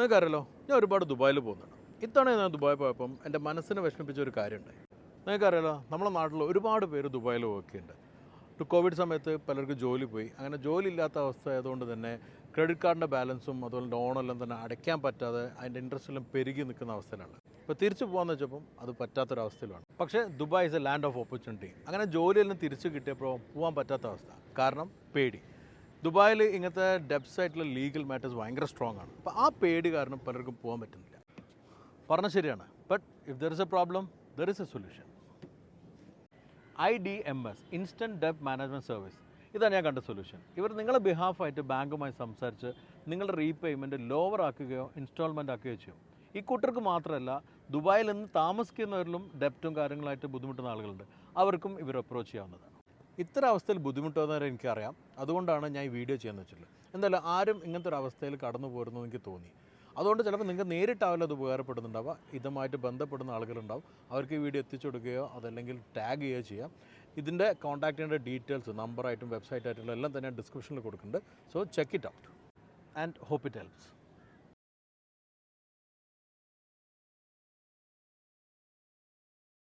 നിങ്ങൾക്കറിയാലോ, ഞാൻ ഒരുപാട് ദുബായിൽ പോകുന്നുണ്ട്. ഇത്തവണ ഞാൻ ദുബായിൽ പോയപ്പം എൻ്റെ മനസ്സിനെ വിഷമിപ്പിച്ച ഒരു കാര്യമുണ്ടായി. നിങ്ങൾക്കറിയാലോ, നമ്മുടെ നാട്ടിൽ ഒരുപാട് പേര് ദുബായിൽ വർക്കുന്നുണ്ട്. കോവിഡ് സമയത്ത് പലർക്കും ജോലി പോയി. അങ്ങനെ ജോലി ഇല്ലാത്ത അവസ്ഥ ആയതുകൊണ്ട് തന്നെ ക്രെഡിറ്റ് കാർഡിൻ്റെ ബാലൻസും അതുപോലെ ലോണെല്ലാം തന്നെ അടയ്ക്കാൻ പറ്റാതെ അതിൻ്റെ ഇൻട്രസ്റ്റ് എല്ലാം പെരുകി നിൽക്കുന്ന അവസ്ഥയിലാണ്. ഇപ്പോൾ തിരിച്ചു പോകാമെന്ന് വെച്ചപ്പം അത് പറ്റാത്തൊരവസ്ഥയിലാണ്. പക്ഷേ Dubai is A land of opportunity. അങ്ങനെ ജോലിയെല്ലാം തിരിച്ചു കിട്ടിയപ്പോൾ പോകാൻ പറ്റാത്ത അവസ്ഥ. കാരണം പേടി. ദുബായിൽ ഇങ്ങനത്തെ ഡെപ്സ് ആയിട്ടുള്ള ലീഗൽ മാറ്റേഴ്സ് ഭയങ്കര സ്ട്രോങ് ആണ്. അപ്പോൾ ആ പേടി കാരണം പലർക്കും പോകാൻ പറ്റുന്നില്ല. പറഞ്ഞാൽ ശരിയാണ്. But if there is a problem, there is a solution. IDMS, instant ഡെപ്റ്റ് മാനേജ്മെൻറ്റ് സർവീസ്. ഇതാണ് ഞാൻ കണ്ട സൊല്യൂഷൻ. ഇവർ നിങ്ങളുടെ ബിഹാഫായിട്ട് ബാങ്കുമായി സംസാരിച്ച് നിങ്ങളുടെ റീപേയ്മെൻറ്റ് ലോവർ ആക്കുകയോ ഇൻസ്റ്റാൾമെൻറ്റ് ആക്കുകയോ ചെയ്യും. ഈ കൂട്ടർക്ക് മാത്രമല്ല, ദുബായിൽ നിന്ന് താമസിക്കുന്നവരിലും ഡെപ്റ്റും കാര്യങ്ങളായിട്ട് ബുദ്ധിമുട്ടുന്ന ആളുകളുണ്ട്. അവർക്കും ഇവർ അപ്രോച്ച് ചെയ്യാവുന്നതാണ്. ഇത്തരം അവസ്ഥയിൽ ബുദ്ധിമുട്ടുന്നവരെ എനിക്കറിയാം. അതുകൊണ്ടാണ് ഞാൻ ഈ വീഡിയോ ചെയ്യാൻ വെച്ചിട്ടുള്ളത്. എന്തായാലും ആരും ഇങ്ങനത്തെ ഒരു അവസ്ഥയിൽ കടന്നു പോരുന്നു എനിക്ക് തോന്നി. അതുകൊണ്ട് ചിലപ്പോൾ നിങ്ങൾക്ക് നേരിട്ടാവില്ല അത് ഉപകാരപ്പെടുന്നുണ്ടാവുക. ഇതുമായിട്ട് ബന്ധപ്പെടുന്ന ആളുകളുണ്ടാവും. അവർക്ക് ഈ വീഡിയോ എത്തിച്ചു കൊടുക്കുകയോ അതല്ലെങ്കിൽ ടാഗ് ചെയ്യുകയോ ചെയ്യാം. ഇതിൻ്റെ കോൺടാക്ട് ചെയ്യേണ്ട ഡീറ്റെയിൽസ് നമ്പറായിട്ടും വെബ്സൈറ്റായിട്ടും എല്ലാം തന്നെ ഡിസ്ക്രിപ്ഷനിൽ കൊടുക്കുന്നുണ്ട്. So check it out and hope it helps.